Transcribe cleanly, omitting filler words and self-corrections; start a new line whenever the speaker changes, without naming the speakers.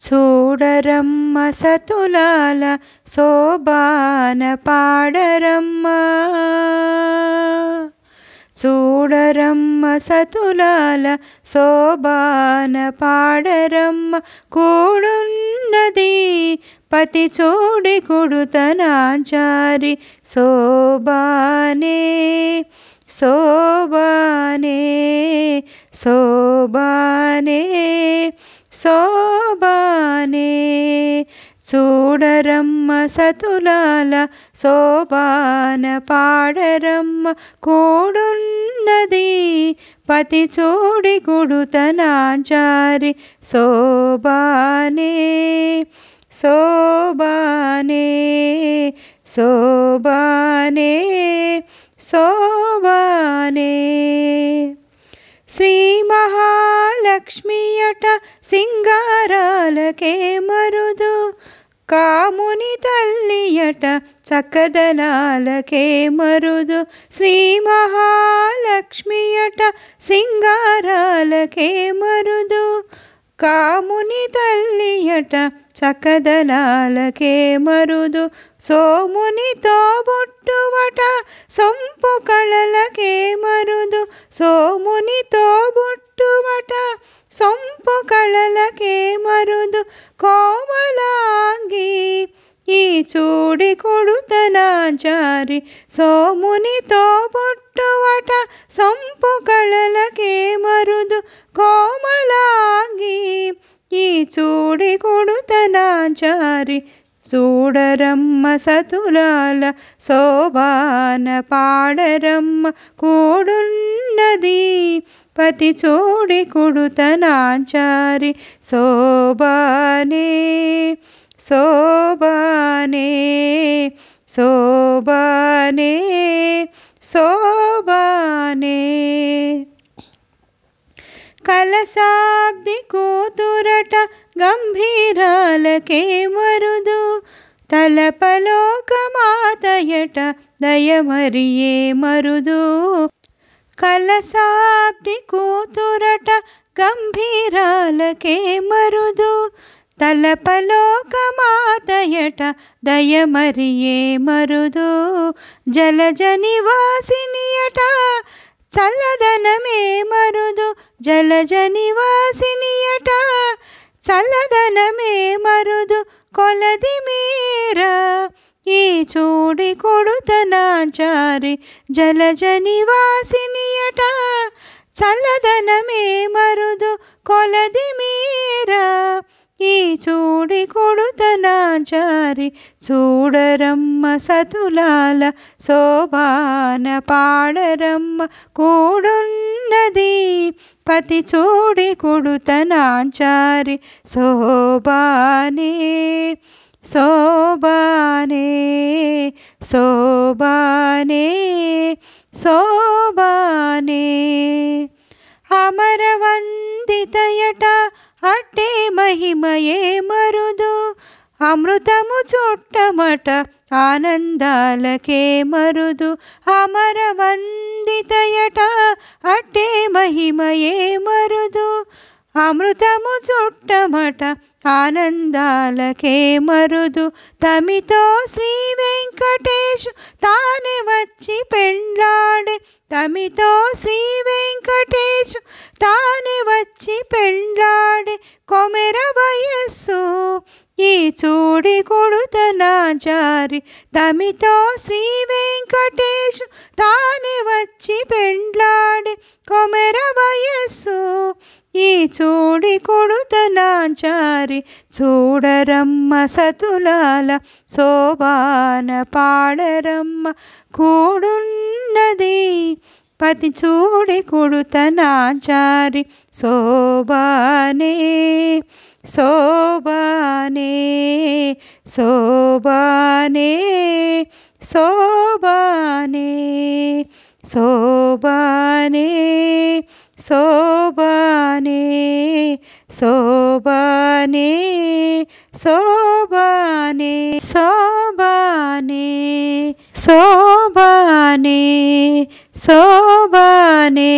చూడరమ్మ సతులాల శోభాన పాడరమ్మ చూడరమ్మ సతులాల శోభాన పాడరమ్మ కూడున్నది పతి చూడి కుడుతనాచారి శోభానే శోభానే శోభానే శోభానే చూడరమ్మ సతులాల శోభాన పాడరమ్మ కూడున్నది పతి చూడి కుడుతనాచారి శోభానే శోభానే శోభానే శోభానే శ్రీ మహాలక్ష్మియట సింగారాలకే మరుదు కాముని తల్లియట చక్కదనాలకే మరుదు శ్రీ మహాలక్ష్మియట సింగారాలకే మరుదు కాముని తల్లియట చక్కదనాలకే మరుదు సోమునితో బొట్టువట సొంపు కళలకే మరుదు సోమునితో బొట్టువట సొంపు కళలకే మరుదు కోమలాంగి ఈ చూడి కొడుతనాచారి సోమునితో బొట్టువట సొంపు కళలకే మరుదు కోమలాంగి ఈ చూడి కొడుతనాచారి చూడరమ్మ సతులాల శోభాన పాడరమ్మ కూడున్నది పతి చూడి కుడుతనాచారి శోభానే శోభానే శోభానే శోభానే కలశాబ్ది కూతురట గంభీరాలకే మరుదు తలపలోకమాతయట దయమరియే మరుదు కలశాబ్ది కూతురట గంభీరాలకే మరుదు తలపలోకమాతయట దయమరియే మరుదు జలజ నివాసినియట చల్లదనమే మరుదు జలజ నివాసినియట చల్లదనమే మరుదు కొలది మీరా ఈ చూడి కొడుతనాచారి జలజ నివాసినియట చల్లదనమే మరుదు కొలది మీరా ఈ చూడి కొడుతనాచారి చూడరమ్మ సతులాల శోభాన పాడరమ్మ కూడున్నది పతి చూడి కొడుతనాచారి శోభానే శోభానే శోభానే శోభానే అమరవందితయట అట్టే మహిమయే మరుదు అమృతము చుట్టమట ఆనందాలకే మరుదు అమరవందితయట అట్టే మహిమయే మరుదు అమృతము చుట్టమట ఆనందాలకే మరుదు తమితో శ్రీ వెంకటేశు తానే వచ్చి పెండ్లాడే తమితో శ్రీ వెంకటేశు తానే వచ్చి పెండ్లాడే కొమెర వయస్సు ఈ చూడి కొడుతనాచారి తమితో శ్రీ వెంకటేశు తానే వచ్చి పెండ్లాడే కొమెర వయస్సు ఈ చూడి కొడుతనాచారి చూడరమ్మ సతులాల శోభాన పాడరమ్మ కూడున్నది పతి చూడి కొడుతనాచారి శోభానే శోభానే శోభానే శోభానే శోభానే శోభానే శోభానే శోభానే శోభానే శోభానే శోభానే